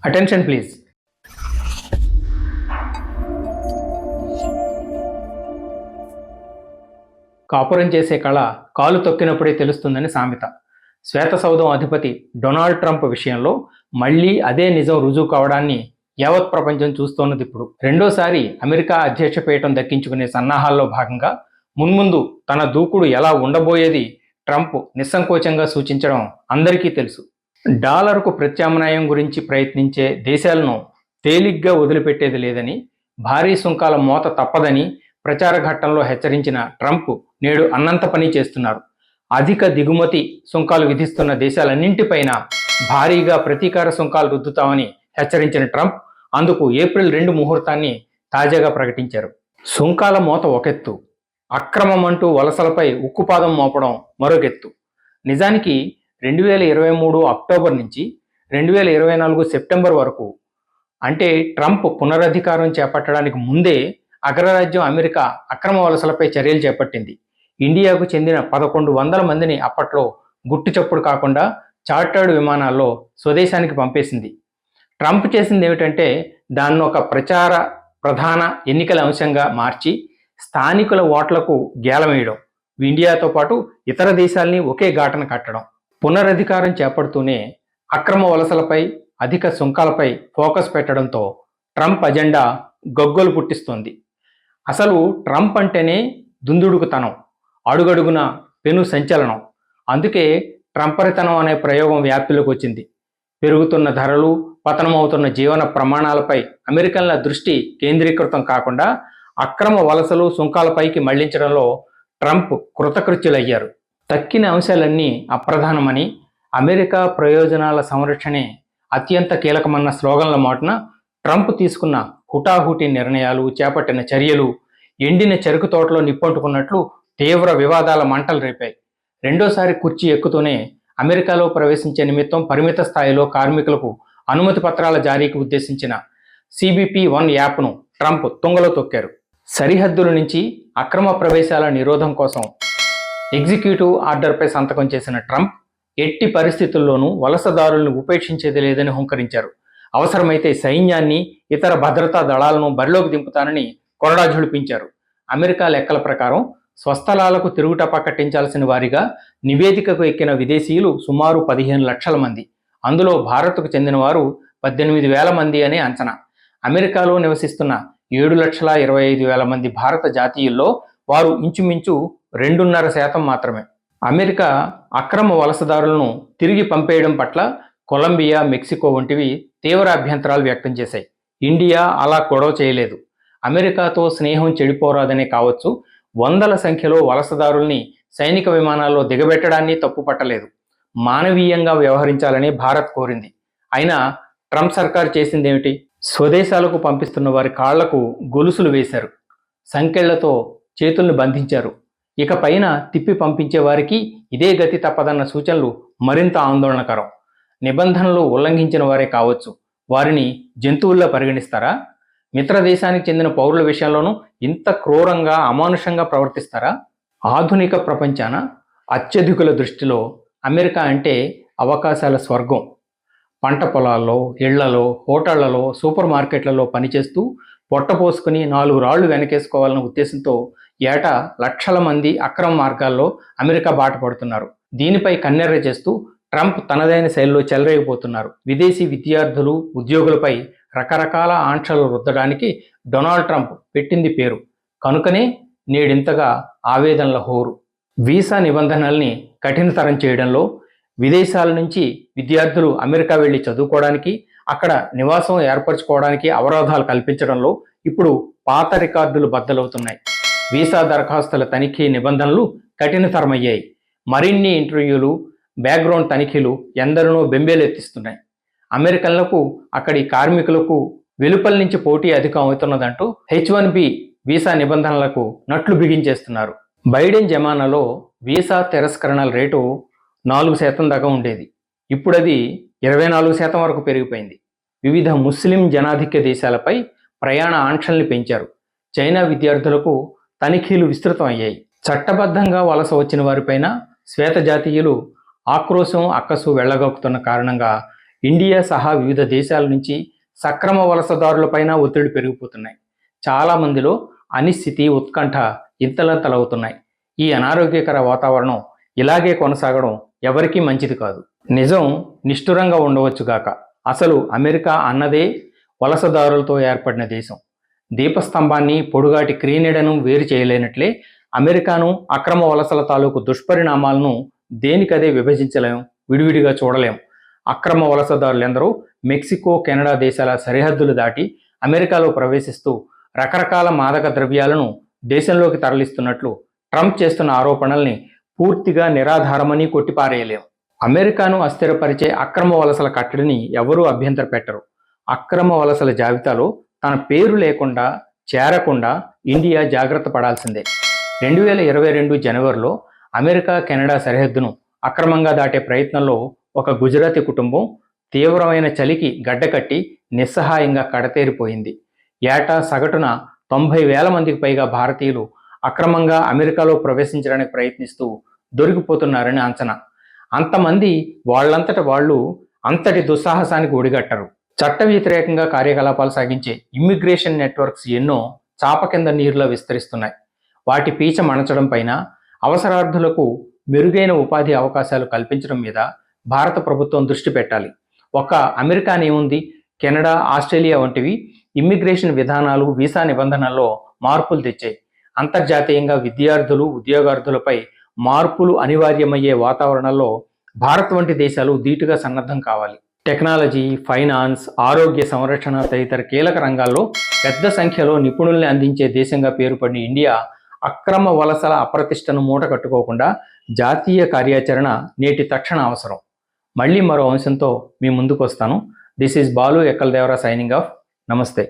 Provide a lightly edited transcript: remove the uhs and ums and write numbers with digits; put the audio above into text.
Attention please. కాపురం చేసే కళ కాలు తొక్కినప్పుడే తెలుస్తుందని సామెత. శ్వేతసౌధం అధిపతి డొనాల్డ్ ట్రంప్ విషయంలో మళ్లీ అదే నిజం రుజువు కావడాన్ని యావత్ ప్రపంచం చూస్తోన్నది. ఇప్పుడు రెండోసారి అమెరికా అధ్యక్ష పీఠం దక్కించుకునే సన్నాహాల్లో భాగంగా మున్ముందు తన దూకుడు ఎలా ఉండబోయేది ట్రంప్ నిస్సంకోచంగా సూచించడం అందరికీ తెలుసు. డాలర్కు ప్రత్యామ్నాయం గురించి ప్రయత్నించే దేశాలను తేలిగ్గా వదిలిపెట్టేది లేదని, భారీ సుంకాల మోత తప్పదని ప్రచార ఘట్టంలో హెచ్చరించిన ట్రంప్ నేడు అన్నంత పని చేస్తున్నారు. అధిక దిగుమతి సుంకాలు విధిస్తున్న దేశాలన్నింటిపైన భారీగా ప్రతీకార సుంకాలు రుద్దుతామని హెచ్చరించిన ట్రంప్ అందుకు ఏప్రిల్ 2 ముహూర్తాన్ని తాజాగా ప్రకటించారు. సుంకాల మోత ఒకెత్తు, అక్రమమంటూ వలసలపై ఉక్కుపాదం మోపడం మరొకెత్తు. నిజానికి 2023 అక్టోబర్ నుంచి 2024 సెప్టెంబర్ వరకు, అంటే ట్రంప్ పునరధికారం చేపట్టడానికి ముందే అగ్రరాజ్యం అమెరికా అక్రమ వలసలపై చర్యలు చేపట్టింది. ఇండియాకు చెందిన 1100 మందిని అప్పట్లో గుట్టు చప్పుడు కాకుండా చార్టర్డ్ విమానాల్లో స్వదేశానికి పంపేసింది. ట్రంప్ చేసింది ఏమిటంటే దాన్ని ఒక ప్రధాన ఎన్నికల అంశంగా మార్చి స్థానికుల ఓట్లకు గేలమేయడం, ఇండియాతో పాటు ఇతర దేశాల్ని ఒకే ఘాటన కట్టడం. పునరధికారం చేపడుతూనే అక్రమ వలసలపై, అధిక సుంకాలపై ఫోకస్ పెట్టడంతో ట్రంప్ అజెండా గగ్గోలు పుట్టిస్తోంది. అసలు ట్రంప్ అంటేనే దుందుడుకుతనం, అడుగడుగున పెను సంచలనం. అందుకే ట్రంపరితనం అనే ప్రయోగం వ్యాప్తిలోకి వచ్చింది. పెరుగుతున్న ధరలు, పతనమవుతున్న జీవన ప్రమాణాలపై అమెరికన్ల దృష్టి కేంద్రీకృతం కాకుండా అక్రమ వలసలు, సుంకాలపైకి మళ్లించడంలో ట్రంప్ కృతకృత్యులయ్యారు. తక్కిన అంశాలన్నీ అప్రధానమని, అమెరికా ప్రయోజనాల సంరక్షణే అత్యంత కీలకమన్న స్లోగన్ల మాటున ట్రంప్ తీసుకున్న హుటాహుటి నిర్ణయాలు, చేపట్టిన చర్యలు ఎండిన చెరుకు తోటలో నిప్పంటుకున్నట్లు తీవ్ర వివాదాల మంటలు రేపాయి. రెండోసారి కుర్చీ ఎక్కుతూనే అమెరికాలో ప్రవేశించే నిమిత్తం పరిమిత స్థాయిలో కార్మికులకు అనుమతి పత్రాల జారీకి ఉద్దేశించిన CBP-1 యాప్ను ట్రంప్ తుంగలో తొక్కారు. సరిహద్దుల నుంచి అక్రమ ప్రవేశాల నిరోధం కోసం ఎగ్జిక్యూటివ్ ఆర్డర్పై సంతకం చేసిన ట్రంప్ ఎట్టి పరిస్థితుల్లోనూ వలసదారులను ఉపేక్షించేది లేదని హుంకరించారు. అవసరమైతే సైన్యాన్ని, ఇతర భద్రతా దళాలను బరిలోకి దింపుతానని కొరడా ఝుళిపించారు. అమెరికా లెక్కల ప్రకారం స్వస్థలాలకు తిరుగుటపా కట్టించాల్సిన వారిగా నివేదికకు ఎక్కిన విదేశీయులు సుమారు 15 లక్షల మంది. అందులో భారత్కు చెందిన వారు 18,000 మంది అనే అంచనా. అమెరికాలో నివసిస్తున్న 7,25,000 మంది భారత జాతీయుల్లో వారు ఇంచుమించు 2.5% మాత్రమే. అమెరికా అక్రమ వలసదారులను తిరిగి పంపేయడం పట్ల కొలంబియా, మెక్సికో వంటివి తీవ్ర అభ్యంతరాలు వ్యక్తం చేశాయి. ఇండియా అలా గొడవ చేయలేదు. అమెరికాతో స్నేహం చెడిపోరాదనే కావచ్చు, వందల సంఖ్యలో వలసదారుల్ని సైనిక విమానాల్లో దిగబెట్టడాన్ని తప్పుపట్టలేదు. మానవీయంగా వ్యవహరించాలని భారత్ కోరింది. అయినా ట్రంప్ సర్కార్ చేసిందేమిటి? స్వదేశాలకు పంపిస్తున్న వారి కాళ్లకు గొలుసులు వేశారు, సంకెళ్లతో చేతుల్ని బంధించారు. ఇక పైన తిప్పి పంపించే వారికి ఇదే గతి తప్పదన్న సూచనలు మరింత ఆందోళనకరం. నిబంధనలు ఉల్లంఘించిన వారే కావచ్చు, వారిని జంతువుల్లా పరిగణిస్తారా? మిత్ర దేశానికి చెందిన పౌరుల విషయంలోనూ ఇంత క్రూరంగా, అమానుషంగా ప్రవర్తిస్తారా? ఆధునిక ప్రపంచాన అత్యధికుల దృష్టిలో అమెరికా అంటే అవకాశాల స్వర్గం. పంట పొలాల్లో, ఇళ్లలో, హోటళ్లలో, సూపర్ మార్కెట్లలో పనిచేస్తూ పొట్టపోసుకుని 4 రాళ్లు వెనకేసుకోవాలన్న ఉద్దేశంతో ఏటా లక్షల మంది అక్రమ మార్గాల్లో అమెరికా బాట పడుతున్నారు. దీనిపై కన్నెర్ర చేస్తూ ట్రంప్ తనదైన శైలిలో చెలరేగిపోతున్నారు. విదేశీ విద్యార్థులు, ఉద్యోగులపై రకరకాల ఆంక్షలు రుద్దడానికి డొనాల్డ్ ట్రంప్ పెట్టింది పేరు. కనుకనే నేడింతగా ఆవేదనల హోరు. వీసా నిబంధనల్ని కఠినతరం చేయడంలో, విదేశాల నుంచి విద్యార్థులు అమెరికా వెళ్లి చదువుకోవడానికి, అక్కడ నివాసం ఏర్పరచుకోవడానికి అవరోధాలు కల్పించడంలో ఇప్పుడు పాత రికార్డులు బద్దలవుతున్నాయి. వీసా దరఖాస్తుల తనిఖీ నిబంధనలు కఠినతరమయ్యాయి. మరిన్ని ఇంటర్వ్యూలు, బ్యాక్గ్రౌండ్ తనిఖీలు ఎందరినో బెంబేలెత్తిస్తున్నాయి. అమెరికన్లకు, అక్కడి కార్మికులకు వెలుపల నుంచి పోటీ అధికం అవుతున్నదంటూ H-1B వీసా నిబంధనలకు నట్లు బిగించేస్తున్నారు. బైడెన్ జమానాలో వీసా తిరస్కరణల రేటు 4% దాకా ఉండేది. ఇప్పుడు అది 24% వరకు పెరిగిపోయింది. వివిధ ముస్లిం జనాధిక్య దేశాలపై ప్రయాణ ఆంక్షల్ని పెంచారు. చైనా విద్యార్థులకు తనిఖీలు విస్తృతం అయ్యాయి. చట్టబద్ధంగా వలస వచ్చిన వారిపైన శ్వేత జాతీయులు ఆక్రోశం, అక్కసు వెళ్లగొక్కుతున్న కారణంగా ఇండియా సహా వివిధ దేశాల నుంచి సక్రమ వలసదారులపైన ఒత్తిడి పెరిగిపోతున్నాయి. చాలామందిలో అనిశ్చితి, ఉత్కంఠ ఇంతలంతలవుతున్నాయి. ఈ అనారోగ్యకర వాతావరణం ఇలాగే కొనసాగడం ఎవరికీ మంచిది కాదు. నిజం నిష్ఠురంగా ఉండవచ్చుగాక, అసలు అమెరికా అన్నదే వలసదారులతో ఏర్పడిన దేశం. దీపస్తంభాన్ని, పొడుగాటి క్రీనీడను వేరు చేయలేనట్లే అమెరికాను అక్రమ వలసల తాలూకు దుష్పరిణామాలను దేనికదే విభజించలేం, విడివిడిగా చూడలేం. అక్రమ వలసదారులెందరూ మెక్సికో, కెనడా దేశాల సరిహద్దులు దాటి అమెరికాలో ప్రవేశిస్తూ రకరకాల మాదక ద్రవ్యాలను దేశంలోకి తరలిస్తున్నట్లు ట్రంప్ చేస్తున్న ఆరోపణల్ని పూర్తిగా నిరాధారమని కొట్టిపారేయలేం. అమెరికాను అస్థిరపరిచే అక్రమ వలసల కట్టడిని ఎవరూ అభ్యంతర పెట్టరు. అక్రమ వలసల జాబితాలో తన పేరు లేకుండా, చేరకుండా ఇండియా జాగ్రత్త పడాల్సిందే. 2022 జనవరిలో అమెరికా, కెనడా సరిహద్దును అక్రమంగా దాటే ప్రయత్నంలో ఒక గుజరాతీ కుటుంబం తీవ్రమైన చలికి గడ్డకట్టి నిస్సహాయంగా కడతేరిపోయింది. ఏటా సగటున 90,000 మందికి పైగా భారతీయులు అక్రమంగా అమెరికాలో ప్రవేశించడానికి ప్రయత్నిస్తూ దొరికిపోతున్నారని అంచనా. అంతమంది వాళ్ళంతట వాళ్ళు అంతటి దుస్సాహసానికి ఒడిగట్టరు. చట్ట వ్యతిరేకంగా కార్యకలాపాలు సాగించే ఇమ్మిగ్రేషన్ నెట్వర్క్స్ ఎన్నో చాప కింద నీరులో విస్తరిస్తున్నాయి. వాటి పీచ మణచడం పైన, అవసరార్థులకు మెరుగైన ఉపాధి అవకాశాలు కల్పించడం మీద భారత ప్రభుత్వం దృష్టి పెట్టాలి. ఒక అమెరికానేముంది, కెనడా, ఆస్ట్రేలియా వంటివి ఇమ్మిగ్రేషన్ విధానాలు, వీసా నిబంధనల్లో మార్పులు తెచ్చాయి. అంతర్జాతీయంగా విద్యార్థులు, ఉద్యోగార్థులపై మార్పులు అనివార్యమయ్యే వాతావరణంలో భారత్ వంటి దేశాలు ధీటుగా సన్నద్ధం కావాలి. టెక్నాలజీ, ఫైనాన్స్, ఆరోగ్య సంరక్షణ తదితర కీలక రంగాల్లో పెద్ద సంఖ్యలో నిపుణుల్ని అందించే దేశంగా పేరుపడిన ఇండియా అక్రమ వలసల అప్రతిష్టను మూట కట్టుకోకుండా జాతీయ కార్యాచరణ నేటి తక్షణ అవసరం. మళ్ళీ మరో అంశంతో మీ ముందుకు వస్తాను. This is Balu Ekkal Devara signing off. నమస్తే.